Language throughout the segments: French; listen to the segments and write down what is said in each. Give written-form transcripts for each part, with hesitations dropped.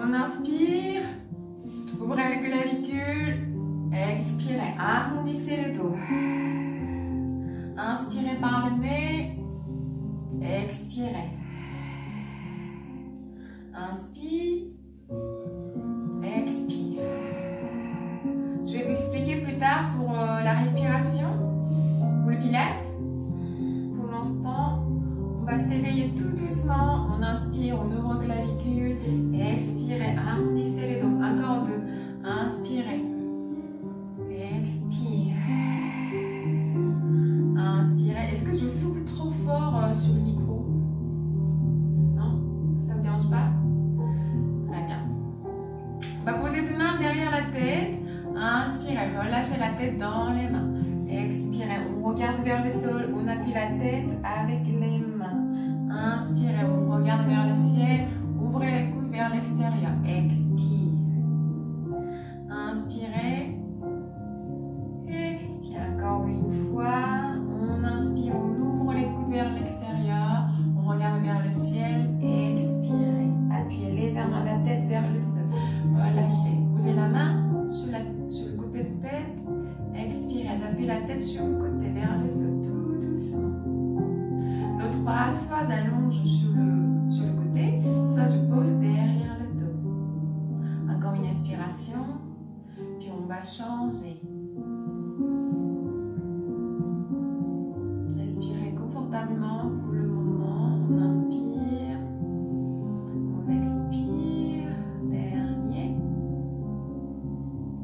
On inspire. Ouvrez le clavicule. Expirez. Arrondissez le dos. Inspirez par le nez. Expirez. Inspire. Expire. Je vais vous expliquer plus tard pour la respiration, pour le pilates. Pour l'instant, on va s'éveiller tout doucement. On inspire, on ouvre le clavicule. Expirez, arrondissez les dos. Encore deux. Inspirez. Expire. Inspirez. Est-ce que je souffle trop fort sur le micro? Non? Ça ne vous dérange pas? Très bien. On va poser deux mains derrière la tête. Inspirez, relâchez la tête dans les mains. Expirez, on regarde vers le sol, on appuie la tête avec les mains. Inspirez, on regarde vers le ciel, ouvrez les coudes vers l'extérieur. Expire. Inspirez. Expire encore une fois. On inspire, on ouvre les coudes vers l'extérieur. On regarde vers le ciel. Expirez. Appuyez légèrement la tête vers le sol. Relâchez. Posez la main sur le côté de tête. Expirez. J'appuie la tête sur le côté vers le sol. Tout doucement. L'autre bras, soit j'allonge sur le côté, soit je pose derrière le dos. Encore une inspiration. Puis on va changer. Respirez confortablement pour le moment. On inspire. On expire. Dernier.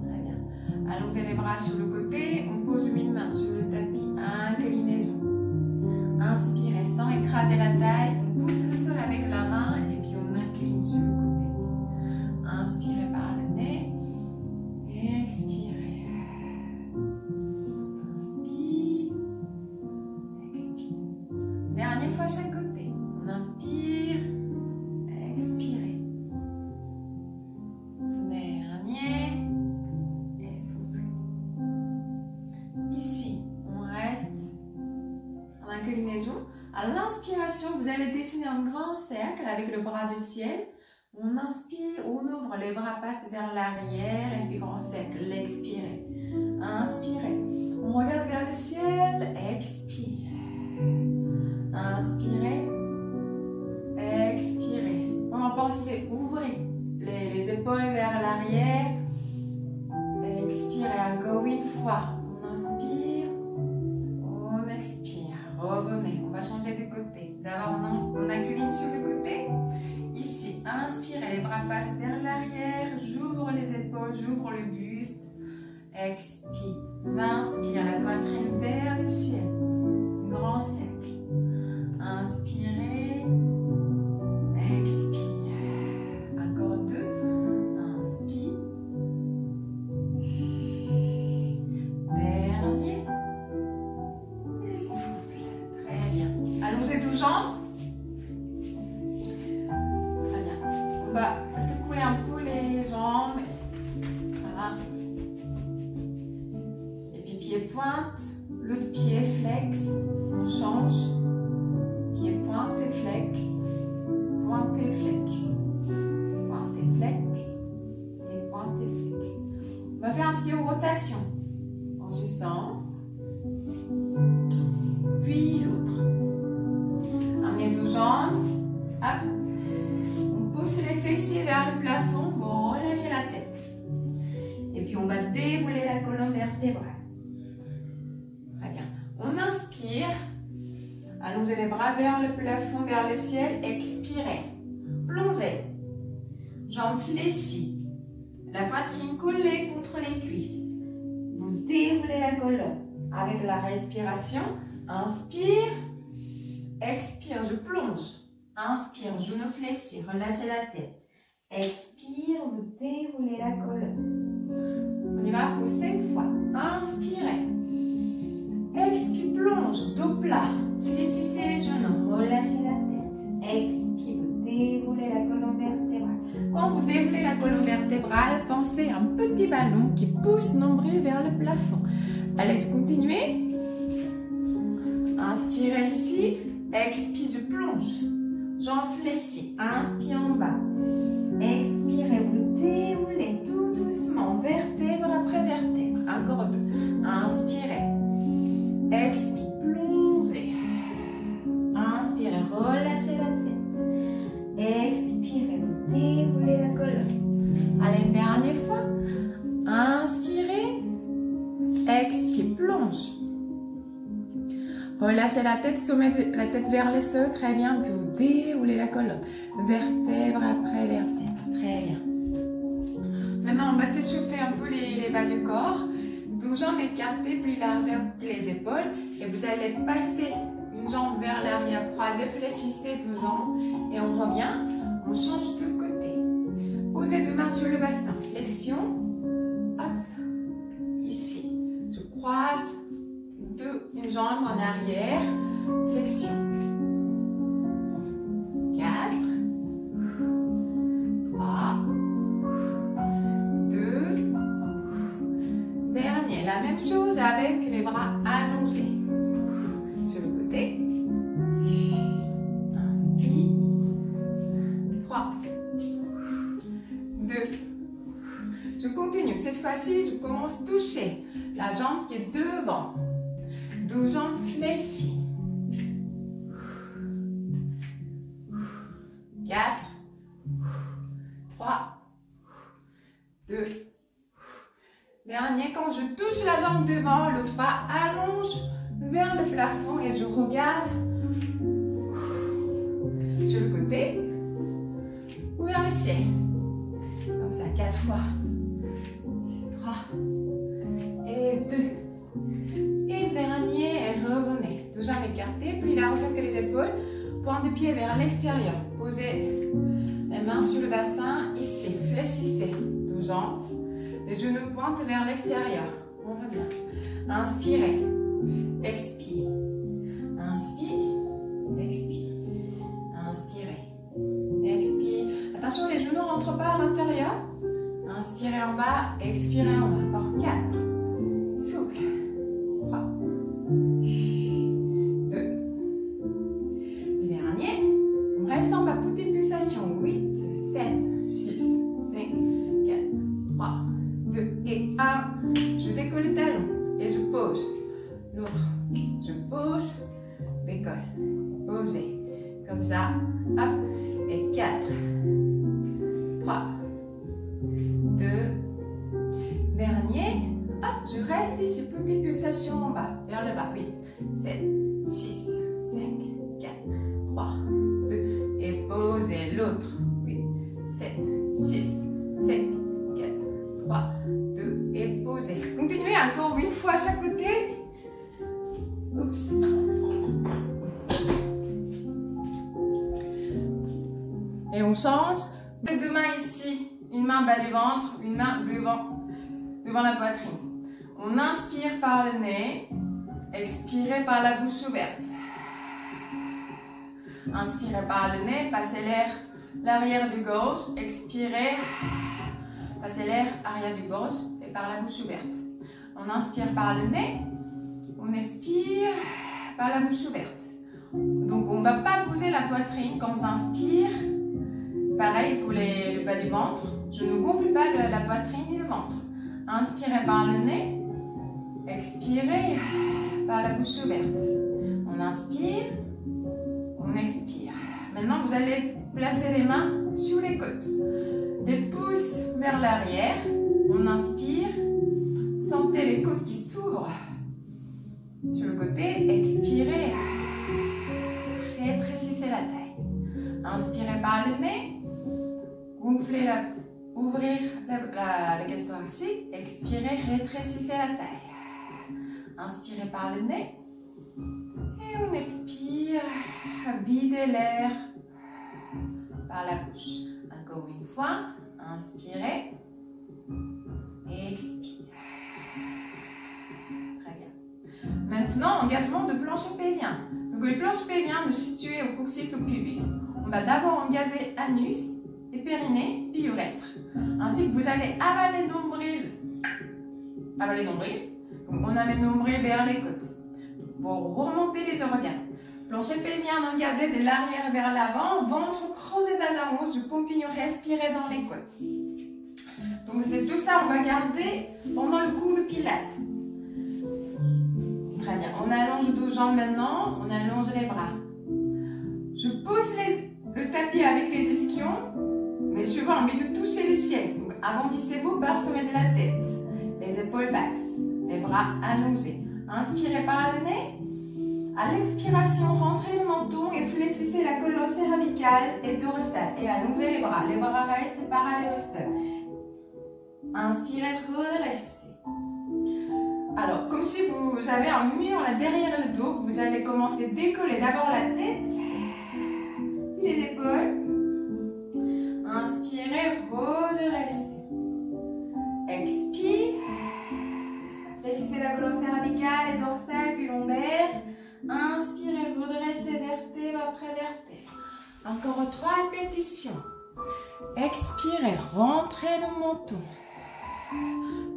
Très bien. Allongez les bras sur le côté. On pose une main sur le tapis. Inclinaison. Inspirez sans écraser la taille. On pousse le sol avec la main et puis on incline sur le côté. Inspirez par le nez. Expirez. Inspire. Expire. Dernière fois chaque côté. On inspire. Expirez. Dernier. Et souffle. Ici, on reste en inclinaison. À l'inspiration, vous allez dessiner un grand cercle avec le bras du ciel. On inspire, on ouvre, les bras passent vers l'arrière et puis grand cercle. Expirez. Inspirez. On regarde vers le ciel. Expire. Inspirez. Expirez. Pendant pensez, ouvrez les épaules vers l'arrière. Expirez encore une fois. On inspire. On expire. Revenez. On va changer de côté. D'abord, on incline sur le côté. Ici, inspirez, les bras passent vers l'arrière, j'ouvre les épaules, j'ouvre le buste. Expire, inspire la poitrine vers le ciel. Grand cercle. Inspirez. Expire. Encore deux. Inspire. Dernier. Et souffle. Très bien. Allongez deux jambes. On va secouer un peu les jambes. Voilà. Et puis pied pointe, l'autre pied flex. On change. Pied pointe et flex. Pointe et flex. Pointe et flex. Et pointe et flex. On va faire un petit rotation. Dans ce sens. Puis l'autre. Amenez deux jambes. Hop. Poussez les fessiers vers le plafond, vous relâchez la tête. Et puis on va dérouler la colonne vertébrale. Très bien. On inspire. Allongez les bras vers le plafond, vers le ciel. Expirez. Plongez. Jambes fléchies. La poitrine collée contre les cuisses. Vous déroulez la colonne. Avec la respiration, inspire. Expire, je plonge. Inspire, genou fléchi, relâchez la tête. Expire, vous déroulez la colonne. On y va pour 5 fois. Inspirez. Expire, plonge, dos plat. Fléchissez les genoux, relâchez la tête. Expire, vous déroulez la colonne vertébrale. Quand vous déroulez la colonne vertébrale, pensez à un petit ballon qui pousse nombril vers le plafond. Allez, continuez. Inspirez ici. Expire, je plonge. Jambes fléchies. Inspire en bas. Expirez. inspirez, vous déroulez la colonne. Allez, une dernière fois. Inspirez, expirez, plonge. Relâchez la tête, sommet de la tête vers les sols, très bien. Puis vous déroulez la colonne, vertèbre après vertèbre, très bien. Maintenant, on va s'échauffer un peu les bas du corps. Deux jambes écartées, plus largeur que les épaules. Et vous allez passer une jambe vers l'arrière, croisez, fléchissez deux jambes. Et on revient, on change de côté. Posez deux mains sur le bassin, flexion. Hop, ici. Je croise une jambe en arrière, flexion. 4, 3, 2, dernier. La même chose avec les bras allongés. Sur le côté. Inspire. 3, 2. Je continue. Cette fois-ci, je commence à toucher la jambe qui est devant. Deux jambes fléchies. 4, 3, 2. Dernier, quand je touche la jambe devant, l'autre bras allonge vers le plafond et je regarde sur le côté ou vers le ciel. Comme ça, 4 fois. 3 et 2. Et dernier, et revenez. Deux jambes écartées, plus larges que les épaules. Pointe de pied vers l'extérieur. Posez les mains sur le bassin, ici. Fléchissez. Deux jambes. Les genoux pointent vers l'extérieur. On revient. Inspirez. Expire. Inspire. Expire. Inspirez. Expire. Attention, les genoux ne rentrent pas à l'intérieur. Inspirez en bas. Expirez en bas. Encore 4. Souple. 3, 2. Le dernier, on reste en bas, petite pulsation. 8, 7, 6, 5, 4, 3, 2 et 1. Je décolle le talon et je pose. L'autre, je pose, décolle. Posez. Comme ça. Hop. Et 4, 3, 2. Dernier. Hop, je reste ici, petite pulsation en bas, vers le bas. 8, 7, 6, 5, 4, 3, 2. Et posez l'autre. 8, 7, 6, 5, 4, 3, 2. Et posez. Continuez encore une fois à chaque côté. Oups. Et on change. Deux mains ici. Une main bas du ventre, une main devant la poitrine. On inspire par le nez, expirez par la bouche ouverte. Inspirez par le nez, passez l'air l'arrière du gauche, expirez, passez l'air arrière du gauche et par la bouche ouverte. On inspire par le nez, on expire par la bouche ouverte. Donc on ne va pas bouger la poitrine quand on inspire. Pareil pour le bas du ventre, je ne gonfle pas la poitrine ni le ventre. Inspirez par le nez, expirez par la bouche ouverte. On inspire, on expire. Maintenant, vous allez placer les mains sur les côtes. Les pouces vers l'arrière. On inspire, sentez les côtes qui s'ouvrent. Sur le côté, expirez, rétrécissez la taille. Inspirez par le nez, gonflez ouvrir la cage thoracique, expirez, rétrécissez la taille. Inspirez par le nez et on expire, videz l'air par la bouche. Encore une fois, inspirez et expirez. Très bien. Maintenant, engagement de planche pelvien. Donc le planche pelvien est situé au coccyx au pubis. On va d'abord engager anus et périnée, puis urètre. Ainsi que vous allez avaler nombril. Donc on amène nombril vers les côtes. Pour remonter les organes. Plancher pelvien engagé de l'arrière vers l'avant, ventre creusé d'azamos. Je continue à respirer dans les côtes. Donc c'est tout ça, on va garder pendant le coup de pilates. Très bien, on allonge deux jambes maintenant, on allonge les bras. Je pousse le tapis avec les ischions envie de toucher le ciel. Donc, arrondissez-vous par le sommet de la tête. Les épaules basses, les bras allongés. Inspirez par le nez. À l'expiration, rentrez le menton et fléchissez la colonne cervicale et dorsale. Et allongez les bras. Les bras restent parallèles au sol. Inspirez, redressez. Alors, comme si vous avez un mur là derrière le dos, vous allez commencer à décoller d'abord la tête, puis les épaules. Inspirez, redressez. Expire. Fléchissez la colonne cervicale et dorsale, puis lombaire. Inspirez, redressez vertèbre après vertèbre. Encore 3 répétitions. Expirez, rentrez le menton.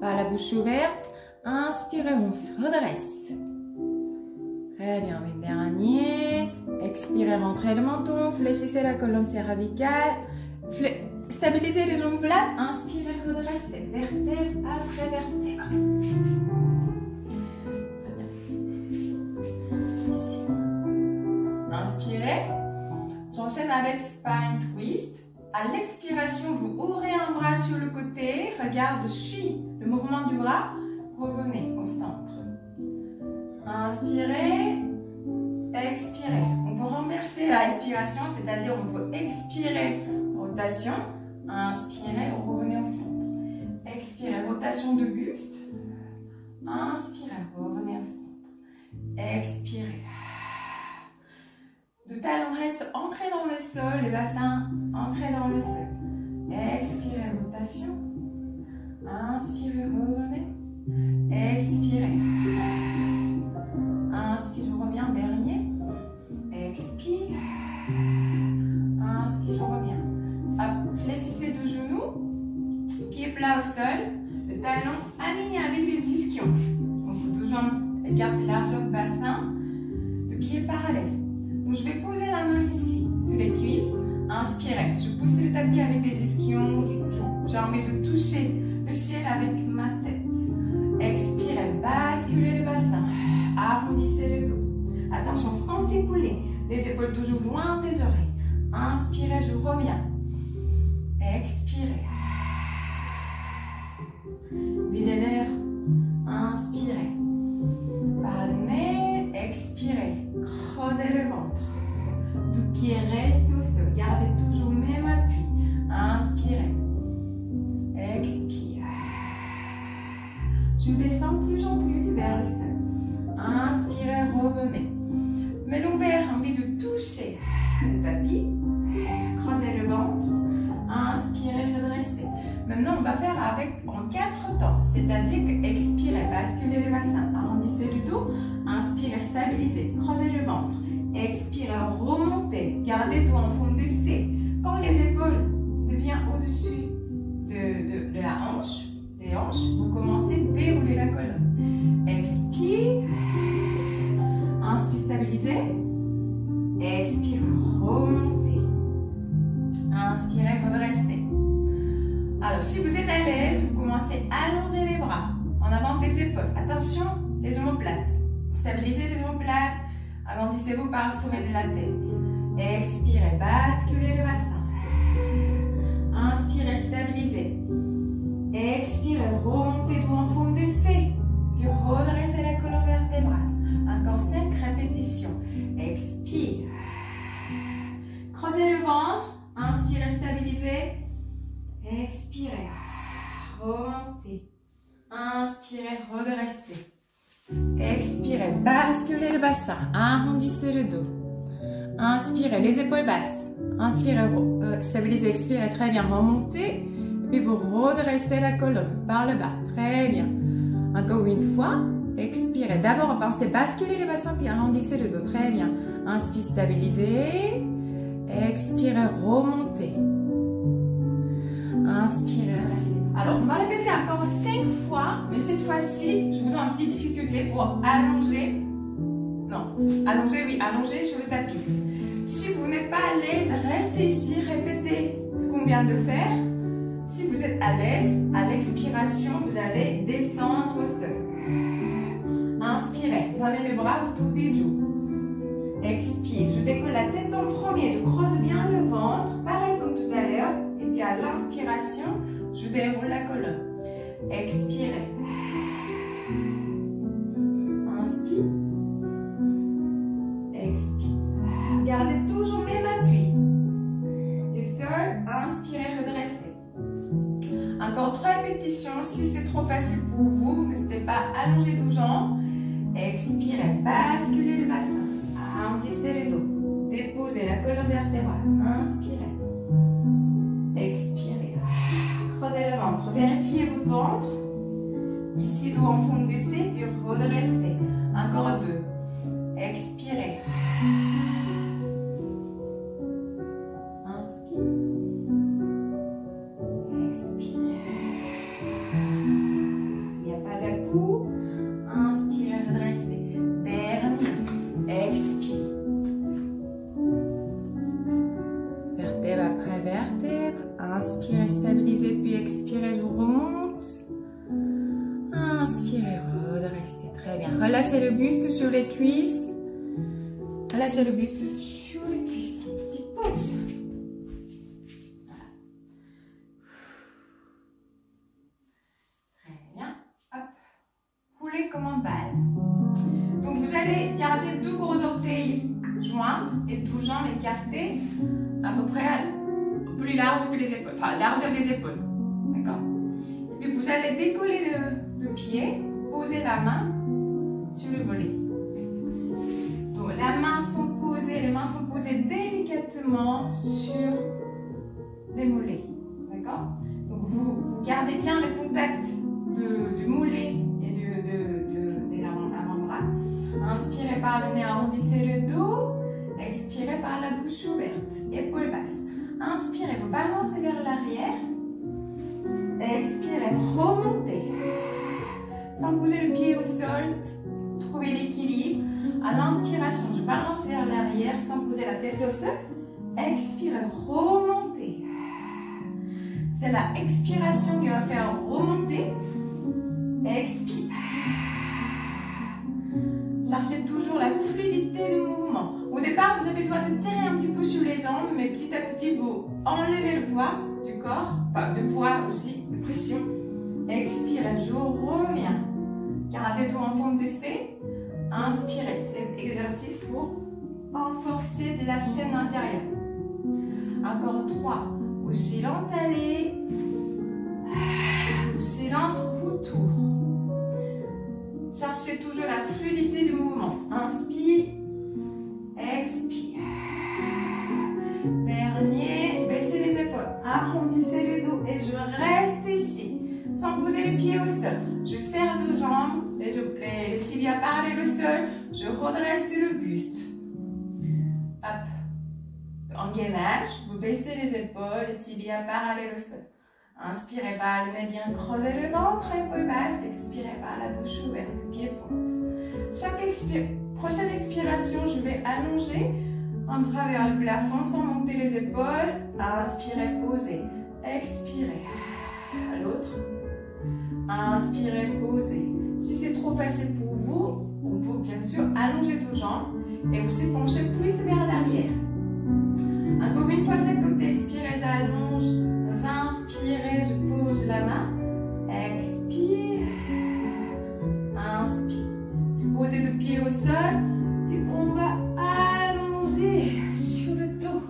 Par la bouche ouverte. Inspirez, on se redresse. Très bien, une dernière. Expirez, rentrez le menton. Fléchissez la colonne cervicale. Stabilisez les jambes plates. Inspirez, redressez. Vertèbre après vertèbre. Très bien. Ici. Inspirez. J'enchaîne avec spine twist. À l'expiration, vous ouvrez un bras sur le côté. Regarde, suis le mouvement du bras. Revenez au centre. Inspirez. Expirez. On peut renverser la respiration, c'est-à-dire on peut expirer. Rotation. Inspirez, revenez au centre. Expirez, rotation de buste. Inspirez, revenez au centre. Expirez. Le talon reste ancré dans le sol, le bassin ancré dans le sol. Expirez, rotation. Inspirez, revenez. Expirez. Inspire, je reviens, dernier. Expire. Inspire, je reviens. Hop, fléchissez deux genoux. Pieds plats au sol. Le talon aligné avec les ischions. Donc, deux jambes écartent largeur de bassin. De pieds parallèles. Donc, je vais poser la main ici, sur les cuisses. Inspirez. Je pousse le tapis avec les ischions. J'ai envie de toucher le ciel avec ma tête. Expirez, basculez le bassin. Arrondissez le dos. Attention, sans s'écouler. Les épaules toujours loin des oreilles. Inspirez, je reviens. Expirez. Videz l'air. Inspirez. Par le nez, expirez. Creusez le ventre. Du pied reste au sol. Gardez toujours le même appui. Inspirez. Expire. Je descends plus en plus vers le sol. Inspirez, revenez. Mes lombaires, envie de toucher le tapis. Creusez le ventre. Inspirez, redressez. Maintenant, on va faire en 4 temps. C'est-à-dire que expirez, basculez le bassin. Arrondissez le dos. Inspirez, stabilisez. Creusez le ventre. Expirez, remontez. Gardez le dos en forme de C. Quand les épaules deviennent au-dessus de la hanche, les hanches, vous commencez à dérouler la colonne. Expire. Inspire, stabilisez. Expire, remontez. Inspirez, redressez. Alors, si vous êtes à l'aise, vous commencez à allonger les bras en avant des épaules. Attention, les jambes plates. Stabilisez les jambes plates. Agrandissez-vous par le sommet de la tête. Expirez, basculez le bassin. Inspirez, stabilisez. Expirez, remontez tout en forme de C. Puis redressez la colonne vertébrale. Encore 5 répétitions. Expire. Creusez le ventre. Inspirez, stabilisez. Expirez. Remontez. Inspirez, redressez. Expirez, basculez le bassin. Arrondissez le dos. Inspirez, les épaules basses. Inspirez, stabilisez, expirez, très bien. Remontez. Et puis vous redressez la colonne par le bas. Très bien. Encore une fois. Expirez. D'abord, pensez basculer le bassin, puis arrondissez le dos. Très bien. Inspire, stabilisez. Expirez, remontez. Inspirez, restez. Alors, on va répéter encore 5 fois, mais cette fois-ci, je vous donne une petite difficulté pour allonger. Non, allonger, oui, allonger sur le tapis. Si vous n'êtes pas à l'aise, restez ici, répétez ce qu'on vient de faire. Si vous êtes à l'aise, à l'expiration, vous allez descendre au sol. Inspirez, vous avez le bras autour des os. Expire, je décolle la tête en premier, je creuse bien le ventre, pareil comme tout à l'heure. Et puis à l'inspiration, déroule la colonne. Expirez. Inspire. Expire. Gardez toujours même appui. Du sol, inspirez, redressez. Encore 3 répétitions. Si c'est trop facile pour vous, n'hésitez pas à allonger dos jambes. Expirez, basculez le bassin. Arrondissez le dos. Déposez la colonne vertébrale. Inspirez. Expirez. Creusez le ventre. Vérifiez votre ventre. Ici, dos en fond d'essai, puis redressez. Encore 2. Expirez. Inspire. Expire. Il n'y a pas d'à-coup. Inspirez, redressez. Dernier. Expire. Vertèbre après vertèbre. Inspirez, stabilisez, puis expirez, je remonte. Inspirez, redressez. Très bien. Relâchez le buste sur les cuisses. Relâchez le buste sur les cuisses. Petite pause. Voilà. Très bien. Hop. Roulez comme un bal. Donc vous allez garder 2 gros orteils jointes et 2 jambes écartées à peu près plus large que les épaules, enfin largeur des épaules. D'accord? Puis vous allez décoller le pied, poser la main sur le mollet. Donc les mains sont posées délicatement sur les mollets. D'accord? Donc vous gardez bien le contact du mollet et de l'avant-bras. Inspirez par le nez, arrondissez le dos. Expirez par la bouche ouverte, épaules basses. Inspirez, vous balancez vers l'arrière. Expirez, remontez. Sans bouger le pied au sol, trouvez l'équilibre. À l'inspiration, je balance vers l'arrière sans poser la tête au sol. Expirez, remontez. C'est la expiration qui va faire remonter. Expire. Cherchez toujours la fluidité du mouvement. Au départ, vous avez besoin de tirer un petit peu sur les jambes, mais petit à petit, vous enlevez le poids du corps, pas de poids aussi, de pression. Expirez, je reviens. Gardez dos en forme d'essai. Inspirez. C'est un exercice pour renforcer la chaîne intérieure. Encore 3. Oscillante allée. Oscillante retour. Cherchez toujours la fluidité du mouvement. Inspire. Expire. Dernier. Baissez les épaules. Arrondissez le dos. Et je reste ici. Sans poser les pieds au sol. Je serre 2 jambes. Les tibias parlent le sol. Je redresse le buste. Hop. En gainage. Vous baissez les épaules. Les tibias parlent le sol. Inspirez par le nez, bien creuser le ventre, épaules basses. Expirez par la bouche ouverte, pieds pointe. Chaque prochaine expiration, je vais allonger un bras vers le plafond sans monter les épaules. Inspirez, posez. Expirez. À l'autre. Inspirez, posez. Si c'est trop facile pour vous, on peut bien sûr allonger 2 jambes et aussi pencher plus vers l'arrière. Encore une fois, c'est côté. Expirez, j'allonge. J'inspire, je pose la main. Expire. Inspire. Puis posez 2 pieds au sol. Puis on va allonger sur le dos.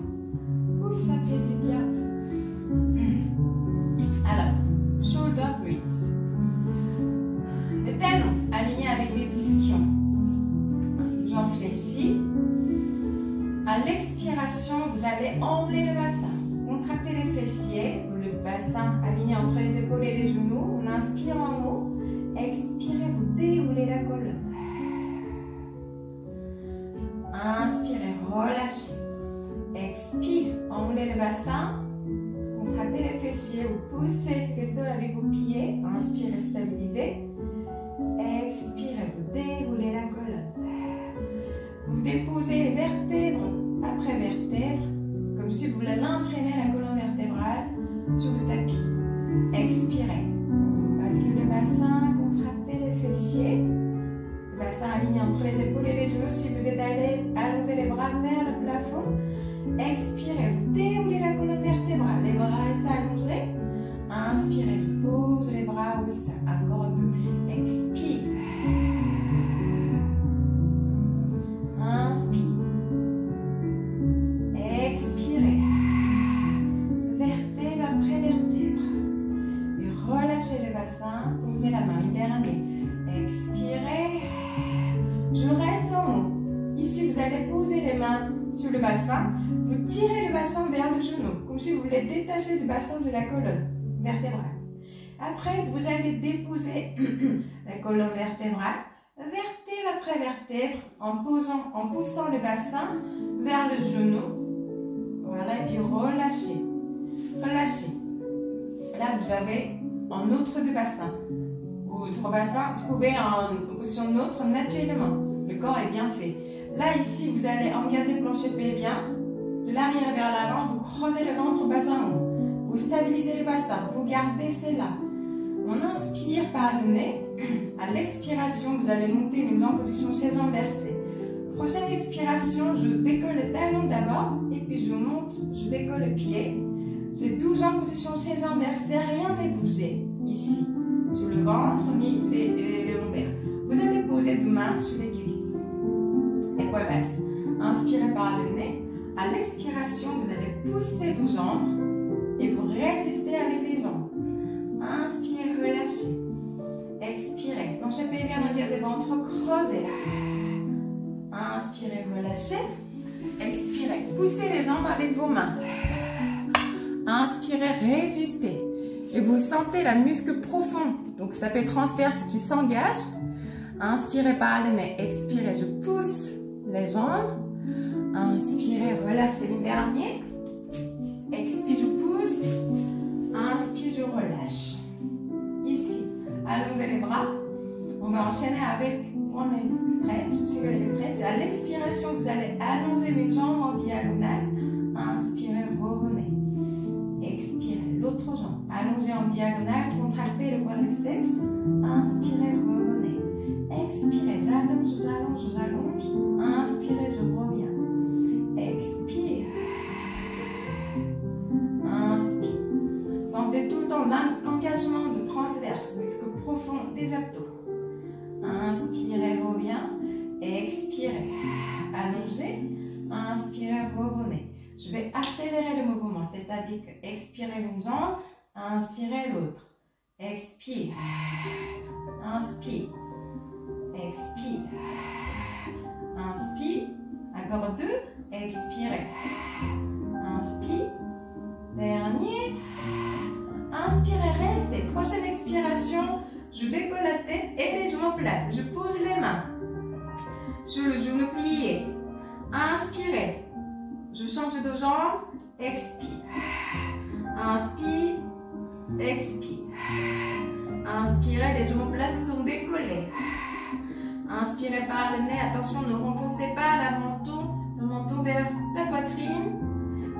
Ouf, ça fait du bien. Alors, shoulder breath. Les talons alignés avec les ischions. Jambes fléchies. À l'expiration, vous allez enlever le bassin. Contractez les fessiers, le bassin aligné entre les épaules et les genoux. On inspire en haut. Expirez, vous déroulez la colonne. Inspirez, relâchez. Expire, enroulez le bassin. Contractez les fessiers, vous poussez le sol avec vos pieds. Inspirez, stabilisez. Expirez, vous déroulez la colonne. Vous déposez vertèbre après vertèbre, comme si vous voulez l'imprégner la colonne vertébrale sur le tapis. Expirez. Basculez le bassin, contractez les fessiers. Le bassin aligné entre les épaules et les genoux. Si vous êtes à l'aise, allongez les bras vers le plafond. Expirez. Vous déroulez la colonne vertébrale. Les bras restent allongés. Inspirez. bassin, posez la main. Une dernière. Expirez. Je reste en haut. Ici, vous allez poser les mains sur le bassin. Vous tirez le bassin vers le genou, comme si vous voulez détacher du bassin de la colonne vertébrale. Après, vous allez déposer la colonne vertébrale, vertèbre après vertèbre, en poussant le bassin vers le genou. Voilà, et puis relâchez. Relâchez. Là, vous avez un autre du bassin. Votre bassin, trouvez en position neutre naturellement. Le corps est bien fait. Là, ici, vous allez engager le plancher pelvien. De l'arrière vers l'avant, vous creusez le ventre bassin en haut. Vous stabilisez le bassin. Vous gardez cela. On inspire par le nez. À l'expiration, vous allez monter une en position chaise inversée. Prochaine expiration, je décolle le talon d'abord. Et puis je monte, je décolle le pied. J'ai 12 en position chaise inversée. Rien n'est bougé. Ici. Sur le ventre, ni les lombaires. Vous allez poser deux mains sur les cuisses. Épaule basse. Inspirez par le nez. À l'expiration, vous allez pousser vos jambes et vous résistez avec les jambes. Inspirez, relâchez. Expirez. Plancher pelvien, engagez ventre, creusez. Inspirez, relâchez. Expirez. Poussez les jambes avec vos mains. Inspirez, résistez. Et vous sentez la muscle profond, donc ça s'appelle transverse, qui s'engage. Inspirez par le nez, expirez, je pousse les jambes. Inspirez, relâchez le dernier. Expire, je pousse. Inspire, je relâche. Ici, allongez les bras. On va enchaîner avec un stretch, stretch. À l'expiration, vous allez allonger les jambes en diagonale. Inspirez, revenez. Expirez, l'autre jambe. Allongez en diagonale, contractez le quadriceps. Inspirez, revenez. Expirez, j'allonge, j'allonge, j'allonge. Inspirez, je reviens. Expire. Inspire. Sentez tout le temps l'engagement de transverse, muscle profond des abdos. Inspirez, reviens. Expirez. Allongez. Inspirez, revenez. Je vais accélérer le mouvement, c'est-à-dire que expirez une jambe, inspirez l'autre. Expire. Inspire. Expire. Inspire. Encore deux. Expirez. Inspire. Dernier. Inspirez, restez. Prochaine expiration, je décolle la tête et les genoux plates. Je pose les mains sur le genou plié. Inspirez. Je change de jambe. Expire. Inspire. Expire. Inspirez, les genoux plates sont décollés. Inspirez par le nez. Attention, ne renfoncez pas le menton vers la poitrine.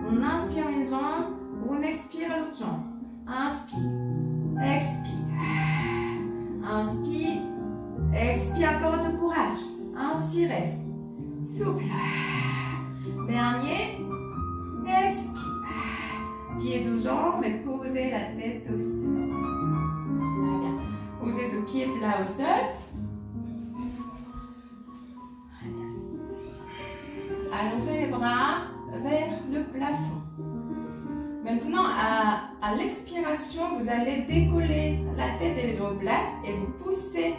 On inspire une jambe, on expire l'autre jambe. Inspire. Expire. Inspire. Expire, encore de courage. Inspirez. Souple. Dernier. Expire. Pieds deux jambes et posez la tête au sol. Posez deux pieds plats au sol. Allongez les bras vers le plafond. Maintenant, à l'expiration, vous allez décoller la tête et les omoplates et vous poussez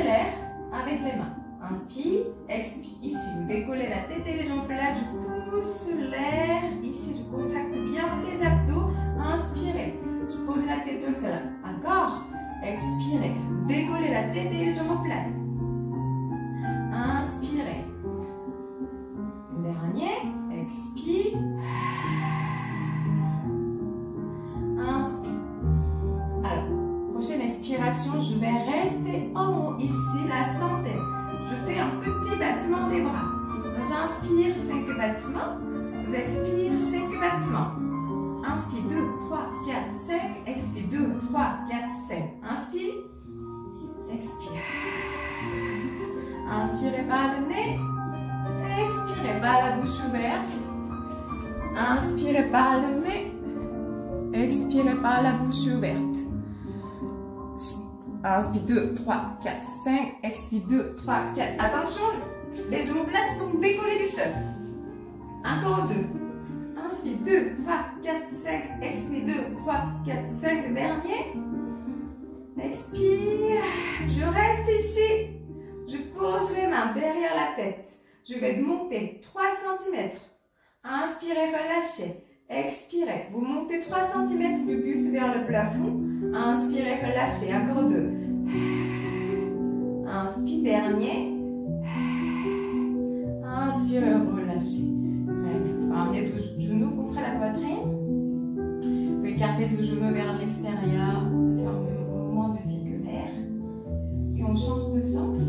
l'air avec les mains. Inspire, expire. Ici, vous décollez la tête et les omoplates. Je pousse l'air. Ici, je contracte bien les abdos. Inspirez. Je pose la tête au sol. Encore. Expirez. Décollez la tête et les omoplates. Inspirez. Dernier. Expire. Inspire. Alors, prochaine expiration, je vais rester en haut ici, la centaine. Je fais un petit battement des bras. J'inspire 5 battements. J'expire 5 battements. Inspire 2, 3, 4, 5. Expire 2, 3, 4, 5. Inspire. Expire. Inspirez par le nez. Expirez par la bouche ouverte. Inspirez par le nez. Expirez par la bouche ouverte. Inspire 2, 3, 4, 5. Expire 2, 3, 4. Attention, les omoplates sont décollées du sol. Encore 2. Inspire 2, 3, 4, 5. Expire 2, 3, 4, 5. Dernier. Expire. Je reste ici. Je pose les mains derrière la tête. Je vais monter 3 cm. Inspirez, relâchez. Expirez. Vous montez 3 cm du buste vers le plafond. Inspirez, relâchez. Encore 2. Inspire, dernier. Inspirez, relâchez. Très bien. Ramenez tous les genoux contre la poitrine. Vous pouvez écarter tous les genoux vers l'extérieur. Faire un mouvement de circulaire. Et on change de sens.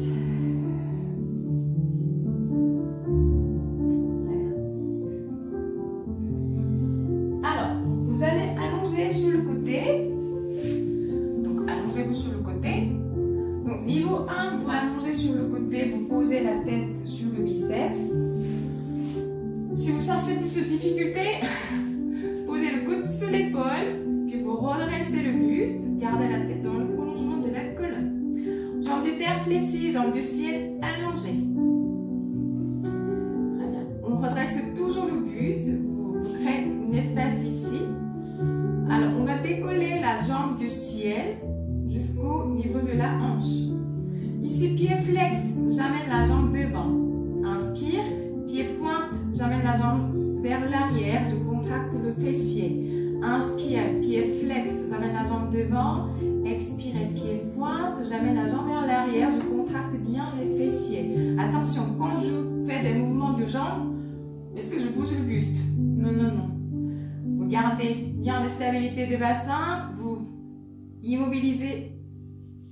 Vous allez allonger sur le côté. Donc, allongez-vous sur le côté. Donc, niveau 1, vous allongez sur le côté, vous posez la tête sur le biceps. Si vous cherchez plus de difficulté, posez le coude sur l'épaule, puis vous redressez le buste, gardez la tête dans le prolongement de la colonne. Jambes de terre fléchies, jambes du ciel allongées. Très bien. On redresse toujours le buste, vous créez un espace ici. Alors, on va décoller la jambe du ciel jusqu'au niveau de la hanche. Ici, pied flex, j'amène la jambe devant. Inspire, pied pointe, j'amène la jambe vers l'arrière, je contracte le fessier. Inspire, pied flex, j'amène la jambe devant. Expire, pied pointe, j'amène la jambe vers l'arrière, je contracte bien les fessiers. Attention, quand je fais des mouvements de jambes, est-ce que je bouge le buste? Non, non, non. Vous gardez bien la stabilité du bassin, vous immobilisez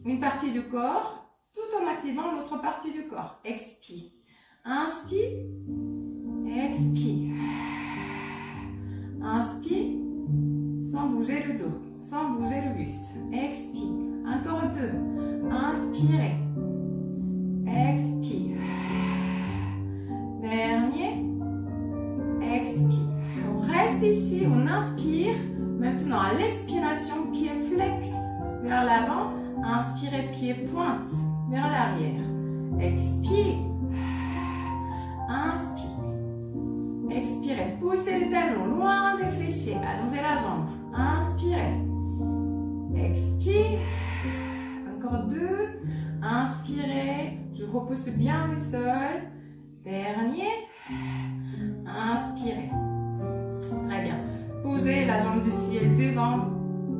une partie du corps tout en activant l'autre partie du corps. Expire. Inspire. Expire. Inspire. Sans bouger le dos, sans bouger le buste. Expire. Encore 2. Inspirez. Expire. Dernier. Expire. On reste ici, on inspire. Maintenant, à l'expiration, pied flex vers l'avant. Inspirez, pied pointe vers l'arrière. Expire. Inspire. Expirez. Poussez le talon loin des fessiers. Allongez la jambe. Inspirez. Expire. Encore 2. Inspirez. Je repousse bien le sol. Dernier. Inspirez. Très bien. Posez la jambe du ciel devant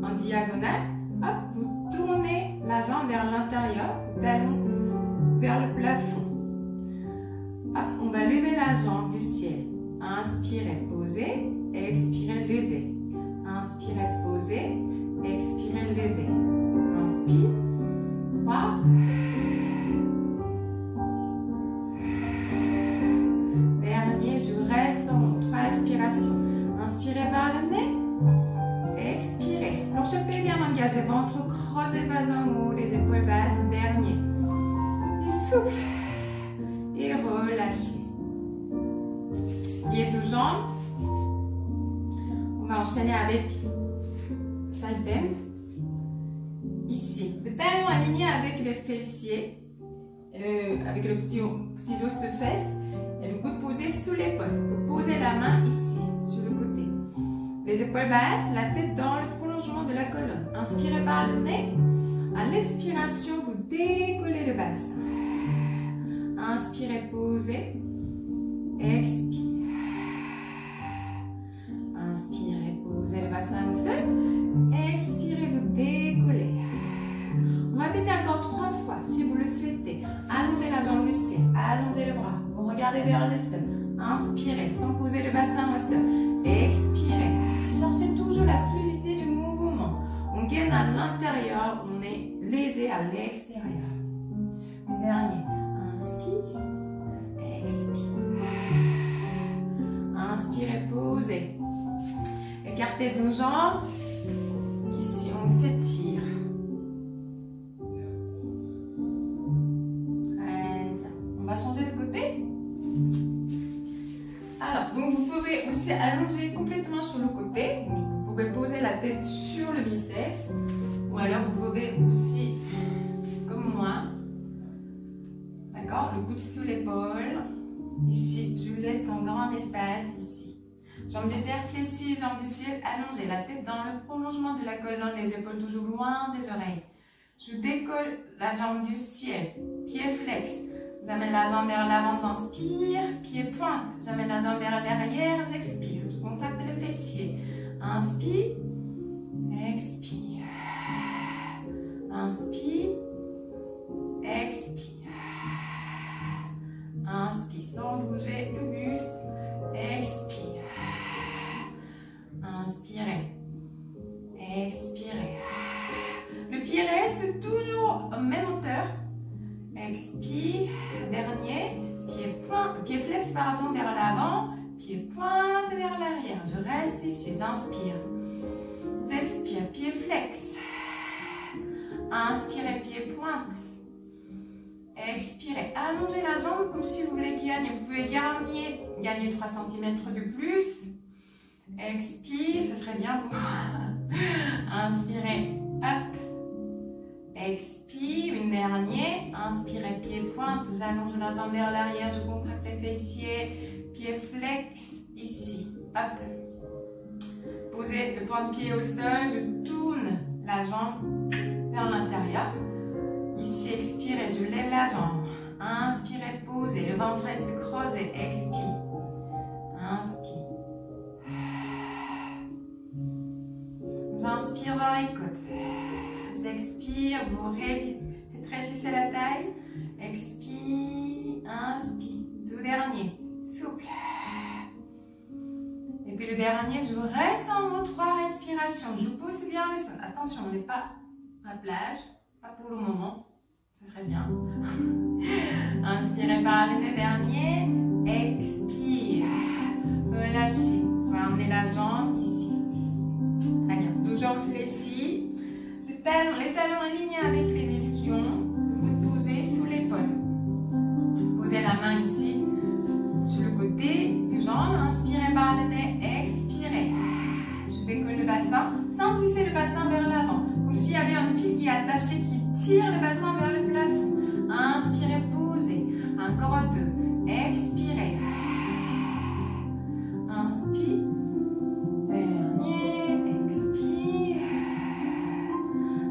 en diagonale. Hop, vous tournez la jambe vers l'intérieur, talon vers le plafond. Hop, on va lever la jambe du ciel. Inspirez, posez. Expirez, levez. Inspirez, posez. Expirez, levez. Inspire. 3. Dernier, je reste en haut. 3 respirations. Inspirez par le nez. Expirez. Plancher bien engagé. Ventre creusé, bas en haut. Les épaules basses. Dernier. Et souple. Et relâchez. Pieds de jambes. On va enchaîner avec side bend. Ici. Le talon aligné avec les fessiers. Avec le petit os de fesse. Et le coude posé sous l'épaule. Vous posez la main ici, sur le côté. Les épaules basses, la tête dans le prolongement de la colonne. Inspirez par le nez. À l'expiration, vous décollez le bassin. Inspirez, posez. Expire. Inspirez, posez le bassin au sol. Expirez, vous décollez. On va répéter encore 3 fois si vous le souhaitez. Allongez la jambe du ciel. Allongez le bras. Vous regardez vers le sol. Inspirez sans poser le bassin au sol. Expirez. Cherchez toujours la fluidité du mouvement. On gagne à l'intérieur, on est lésé à l'extérieur. Le dernier. Inspire. Expire. Inspirez, posez. Écartez 2 jambes. Ici, on s'étire. On va changer de côté. Alors, donc vous pouvez aussi allonger complètement sur le côté. Vous pouvez poser la tête sur le biceps. Ou alors vous pouvez aussi, comme moi, d'accord, le coude sous l'épaule. Ici, je laisse un grand espace ici. Jambes de terre fléchies, jambes du ciel allongées. La tête dans le prolongement de la colonne, les épaules toujours loin des oreilles. Je décolle la jambe du ciel, pied flex. J'amène la jambe vers l'avant, j'inspire, pied pointe. J'amène la jambe vers l'arrière, j'expire. Je contacte le fessier. Inspire, expire. Inspire, expire. Inspire sans bouger le buste. Expire. Inspirez. Expirez. Le pied reste toujours en même hauteur. Expire. Dernier. Pied flex pardon, vers l'avant. Pied pointe vers l'arrière. Je reste ici. J'inspire. J'expire. Pied flex. Inspirez. Pied pointe. Expirez. Allongez la jambe comme si vous voulez gagner. Vous pouvez gagner 3 cm de plus. Expire. Ce serait bien pour inspirez. Hop. Expire, une dernière. Inspirez, pied pointe. J'allonge la jambe vers l'arrière. Je contracte les fessiers. Pied flex, ici. Hop. Posez le point de pied au sol. Je tourne la jambe vers l'intérieur. Ici, expirez. Je lève la jambe. Inspirez, posez. Le ventre reste creusé. Expire. Inspire. J'inspire dans les côtes. J'expire, vous rétrécissez la taille. Expire, inspire. Tout dernier, souple. Et puis le dernier, je reste en mode 3 respirations. Je pousse bien le sol. Attention, on n'est pas à la plage, pas pour le moment. Ce serait bien. Inspirez par le nez, dernier. Expire. Relâchez. On va emmener la jambe ici. Très bien. Deux jambes fléchies. Les talons alignés avec les ischions. Vous posez sous l'épaule. Posez la main ici, sur le côté du jambe. Inspirez par le nez, expirez. Je décolle le bassin, sans pousser le bassin vers l'avant. Comme s'il y avait un fil qui est attaché, qui tire le bassin vers le plafond. Inspirez, posez. Encore 2. Expirez. Inspire. Dernier. Expire.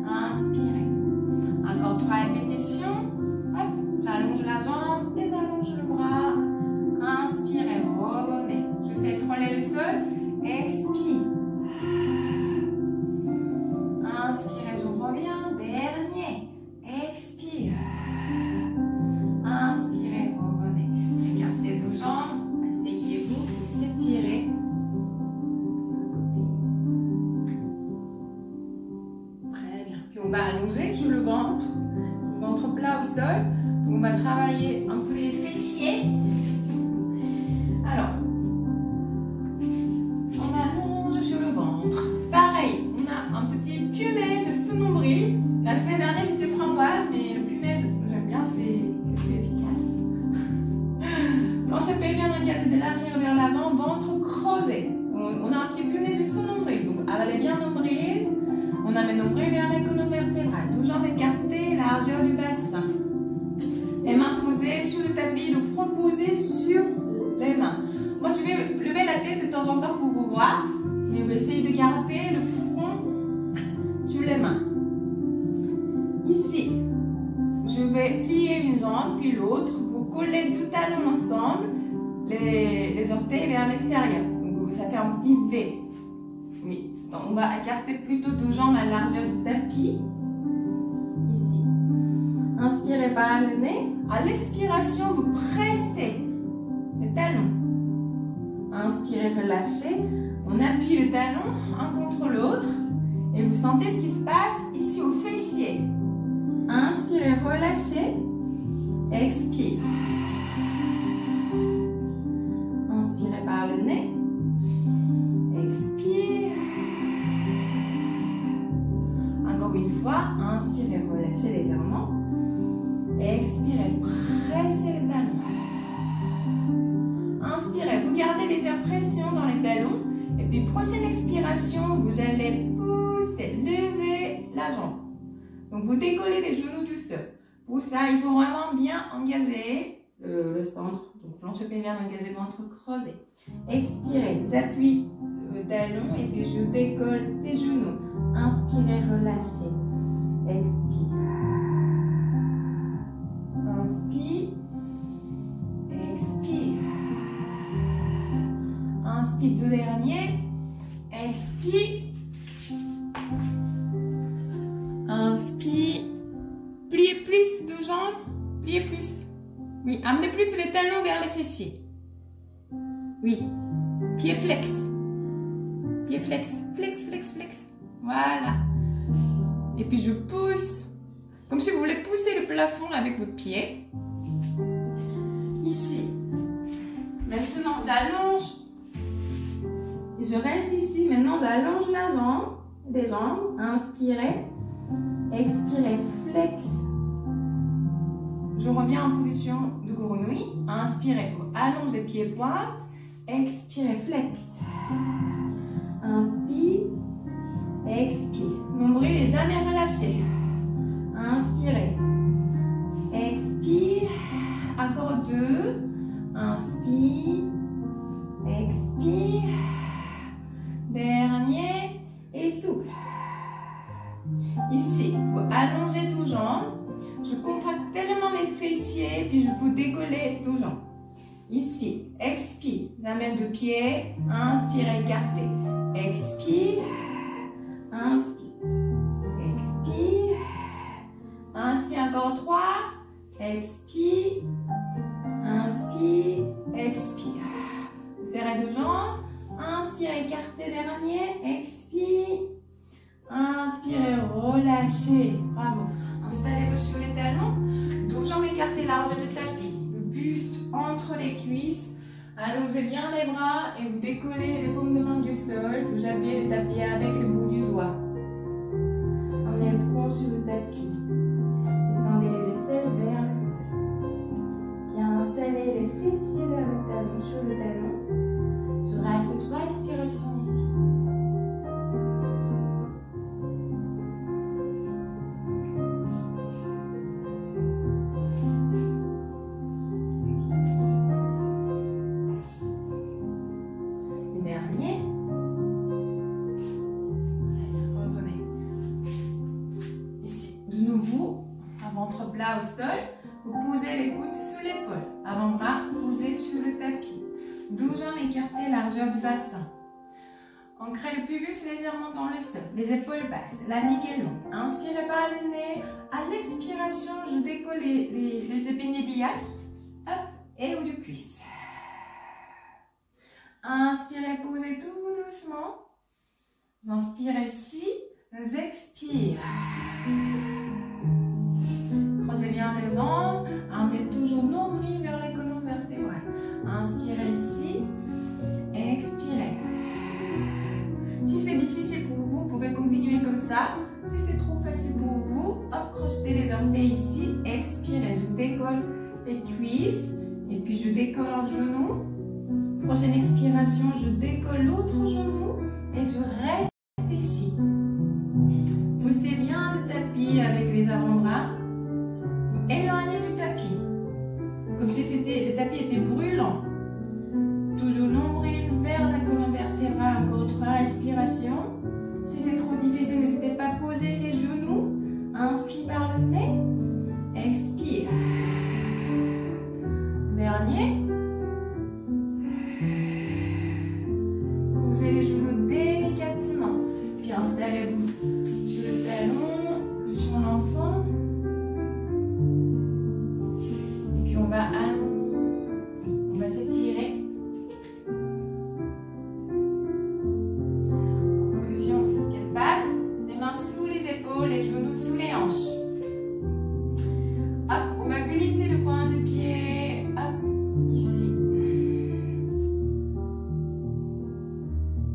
Inspirez. Encore 3 répétitions. Hop, j'allonge la jambe et j'allonge le bras. Inspirez, revenez. Je sais frôler le sol. Expire. Inspirez, je reviens. Dernier. Expire. Inspirez, revenez. Écartez deux jambes. Asseyez-vous pour s'étirer. On va allonger sur le ventre plat au sol. Donc on va travailler un peu les fessiers. Alors, on allonge sur le ventre. Pareil, on a un petit punaise sous nombril. La semaine dernière c'était framboise, mais le punaise, j'aime bien, c'est plus efficace. Planche pelvien engagé de l'arrière vers l'avant, ventre creusé. On a un petit punaise sous nombril. Donc avalez bien nombril. On amène nombril vers la colonne vertébrale. Deux jambes écartées, largeur du bassin. Les mains posées sur le tapis, le front posé sur les mains. Moi, je vais lever la tête de temps en temps pour vous voir. Mais on va essayer de garder le front sur les mains. Ici, je vais plier une jambe puis l'autre. Vous collez deux talons ensemble, les orteils vers l'extérieur. Donc, ça fait un petit V. Oui. Donc, on va écarter plutôt deux jambes à la largeur du tapis. Ici. Inspirez par le nez. À l'expiration, vous pressez les talons. Inspirez, relâchez. On appuie le talon un contre l'autre. Et vous sentez ce qui se passe ici au fessier. Inspirez, relâchez. Expire. Inspirez par le nez. Expire. Encore une fois, inspirez, relâchez légèrement. Expirez, pressez les talons. Inspirez, vous gardez les pression dans les talons. Et puis, prochaine expiration, vous allez pousser, lever la jambe. Donc, vous décollez les genoux du sol. Pour ça, il faut vraiment bien engager le centre. Donc, planche pelvienne engagée, ventre creusé. Expirez, j'appuie le talon et puis je décolle les genoux. Inspirez, relâchez. expire. Inspire, expire. Inspire, deux derniers. Expire. Inspire. Pliez plus deux jambes. Pliez plus. Oui, amenez plus les talons vers les fessiers. Oui. Pied flex. Pied flex. Flex, flex, flex. Voilà. Et puis je pousse. Comme si vous voulez pousser le plafond avec votre pied. Ici. Maintenant, j'allonge. Et je reste ici. Maintenant, j'allonge la jambe. Les jambes. Inspirez. Expirez. Flex. Je reviens en position de Gurunui. Inspirez. Allongez pieds pointe. Expirez. Flex. Inspire. Expire. Nombril n'est jamais relâché. Inspirez. Expire. Encore deux. Inspire. Expire. Dernier. Et souffle. Ici, vous allongez tous jambes. Je contracte tellement les fessiers, puis je peux décoller tous jambes. Ici, expire. J'amène deux pieds. Inspire, écartez. Expire. Inspire. Expire. Inspire encore trois. Expire. Inspire. Expire. Serrez deux jambes. Inspire, écartez dernier. Expire. Inspirez, relâchez. Bravo. Installez-vous sur les talons. Deux jambes écartées, largeur de tapis. Le buste entre les cuisses. Allongez bien les bras et vous décollez les paumes de main du sol. Vous appuyez le tapis avec le bout du doigt. Emmenez le front sur le tapis. Descendez les aisselles vers le sol. Bien installez les fessiers vers le talon, sur le talon. Je reste 3 respirations ici. Au sol, vous posez les coudes sous l'épaule, avant-bras posé sur le tapis, deux jambes écartées, largeur du bassin. Ancrez le pubis légèrement dans le sol, les épaules basses, la nuque est longue. Inspirez par le nez, à l'expiration, je décolle les épines iliaques, hop, et haut du cuisse. Inspirez, posez tout doucement. Inspirez ici, expire. Creusez bien le ventre, amenez toujours nombril vers la colonne vertébrale. Inspirez ici, expirez. Si c'est difficile pour vous, vous pouvez continuer comme ça. Si c'est trop facile pour vous, hop, crochetez les orteils ici, expirez. Je décolle les cuisses et puis je décolle un genou. Prochaine expiration, je décolle l'autre genou et je reste ici. Poussez bien le tapis avec les avant-bras. Éloignez du tapis, comme si le tapis était brûlant. Toujours nombril vers la colonne vertébrale, encore 3 respirations. Si c'est trop difficile, n'hésitez pas à poser les genoux. Inspire par le nez, expire. Dernier. Posez les genoux délicatement, puis installez-vous sur le talon, sur l'enfant. On va s'étirer. Position quatre pattes, les mains sous les épaules, les genoux sous les hanches. Hop, on va glisser le point de pied, hop, ici.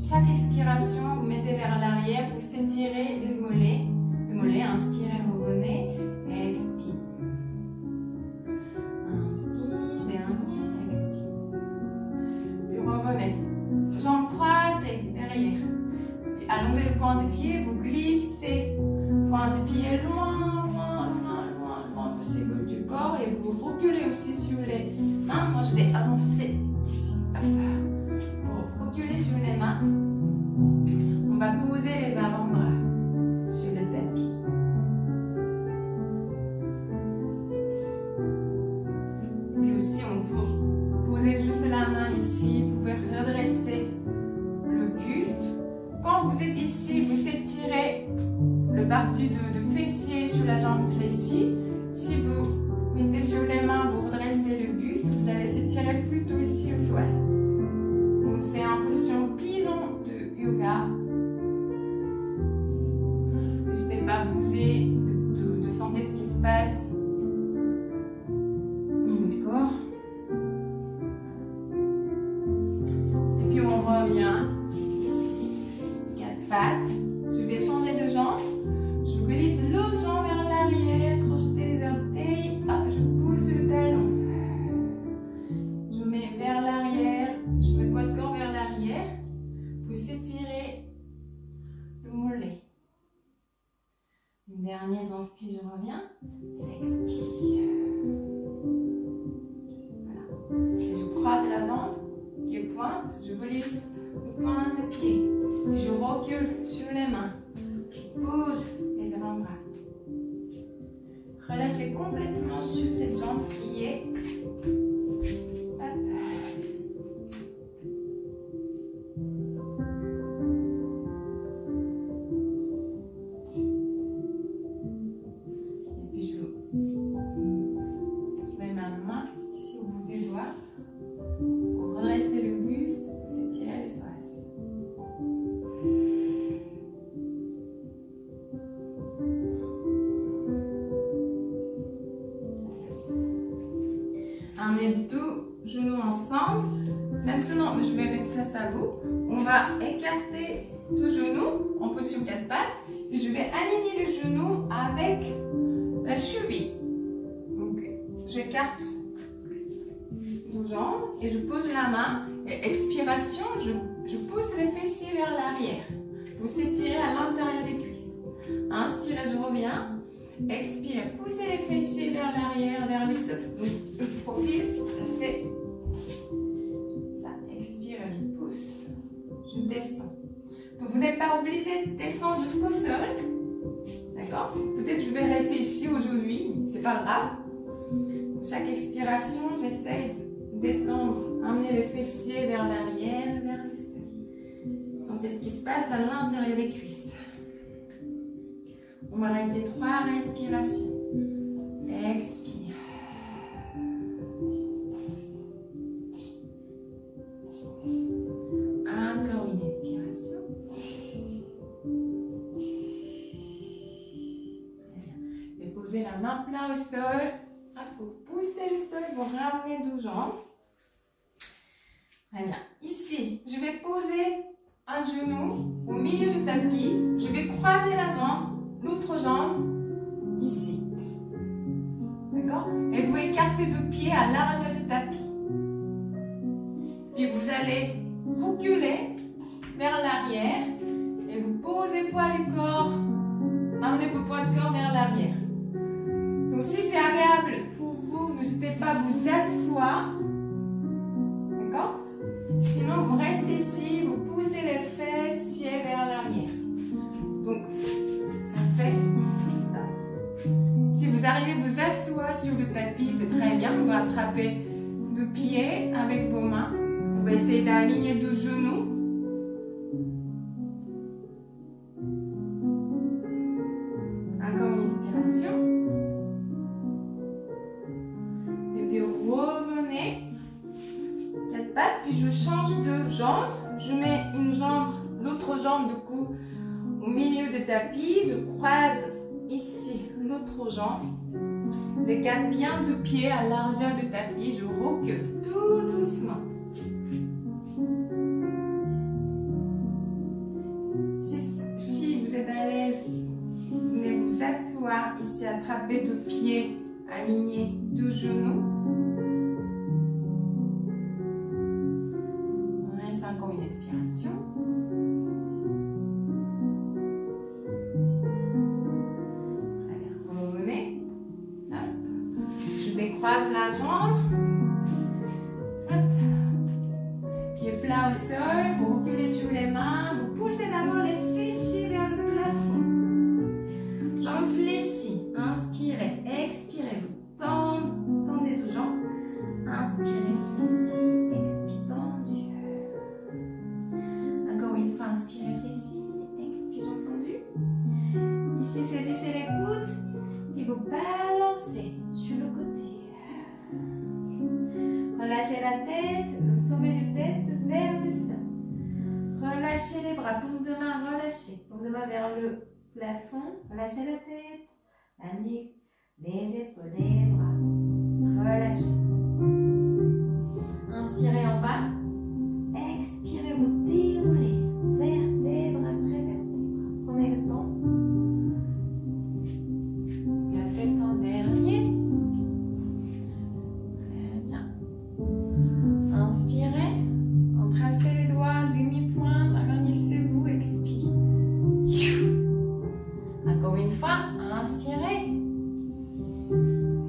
Chaque expiration, vous mettez vers l'arrière pour s'étirer le mollet. Le mollet, inspirez, revenez, expire. Revenez. Jambes croisées derrière. Allongez le point de pied, vous glissez. Point de pied loin, loin, loin, loin, loin possible du corps et vous reculez aussi sur les mains. Moi, je vais avancer ici. Pour reculer sur les mains, on va poser les avant-bras sur le tapis. partie de fessier sur la jambe fléchie. Si vous mettez sur les mains, vous redressez le buste, vous allez s'étirer plutôt ici au psoas. Donc c'est en position bison de yoga. N'hésitez pas à bouger, de sentir ce qui se passe au niveau du corps. Et puis on revient ici, 4 pattes. Je vais changer de jambe. Je glisse l'autre jambe vers l'arrière, crochetez les orteils. Hop, je pousse le talon. Je mets vers l'arrière, je mets le poids de corps vers l'arrière. Vous s'étirez le mollet. Une dernière, j'inspire, je reviens. J'expire. Voilà. Et je croise la jambe qui est pointe. Je glisse le point de pied. Puis je recule sur les mains. Je pose les avant-bras. Relâchez complètement sur cette jambe qui est. Hop. Et puis je mets ma main ici au bout des doigts pour redresser le buste, pour s'étirer les psoas. Amenez deux genoux ensemble. Maintenant, je vais mettre face à vous. On va écarter deux genoux en position 4 pattes. Et je vais aligner le genou avec la cheville. Donc, j'écarte deux jambes et je pose la main. Et expiration, je pousse les fessiers vers l'arrière. Vous s'étirez à l'intérieur des cuisses. Inspirez, je reviens. Expirez, poussez les fessiers vers l'arrière, vers le sol. Donc, le profil, ça fait ça. Expirez, je pousse, je descends. Donc, vous n'êtes pas obligé de descendre jusqu'au sol. D'accord? Peut-être je vais rester ici aujourd'hui, c'est pas grave. Pour chaque expiration, j'essaye de descendre, amener les fessiers vers l'arrière, vers le sol. Sentez ce qui se passe à l'intérieur des cuisses. On va rester 3 respirations. Expire. Encore une expiration. Et posez la main plat au sol. Vous poussez le sol, vous ramenez deux jambes. Voilà. Ici, je vais poser un genou au milieu du tapis. Je vais croiser la jambe. L'autre jambe, ici. D'accord? Et vous écartez deux pieds à largeur du tapis. Puis vous allez reculer vers l'arrière et vous posez le poids du corps. Amenez le poids du corps vers l'arrière. Donc si c'est agréable pour vous, n'hésitez pas à vous asseoir. D'accord? Sinon, vous restez ici, vous poussez les fessiers vers l'arrière. Donc, fait ça. Si vous arrivez à vous asseoir sur le tapis, c'est très bien. Vous va attraper deux pieds avec vos mains. On va essayer d'aligner deux genoux. Encore une inspiration. Et puis revenez. 4 pattes. Puis je change de jambe. Je mets une jambe, l'autre jambe du coup au milieu du tapis, je croise ici l'autre jambe. J'écarte bien deux pieds à largeur du tapis, je recule tout doucement. Si vous êtes à l'aise, vous venez vous asseoir ici, attraper deux pieds, aligner deux genoux. On reste encore une expiration. Croise la jambe, pied plat au sol, vous reculez sur les mains, vous poussez d'abord les fessiers vers le plafond. Jambes fléchies, inspirez, expirez, vous tendez deux jambes, inspirez, fléchis, expire, tendu. Encore une fois, inspirez, fléchis, expire, tendu. Ici, saisissez les coudes et vous balancez sur le côté. Relâchez la tête, le sommet du tête vers le sol. Relâchez les bras, paume de main relâchée. Paume de main vers le plafond. Relâchez la tête, la nuque, les épaules, les bras. Relâchez. Inspirez en bas. Expirez, vous déroulez. Vertèbre après vertèbre. Prenez le temps. La tête en dernier. Très bien. Inspirez. Tracez les doigts, demi-pointe, agrandissez-vous, expire. Encore une fois, inspirez.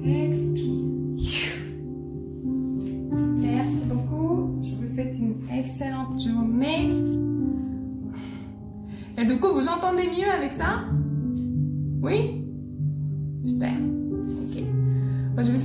Expire. Merci beaucoup. Je vous souhaite une excellente journée. Et du coup, vous entendez mieux avec ça? Oui? Super. Ok. Moi, je vous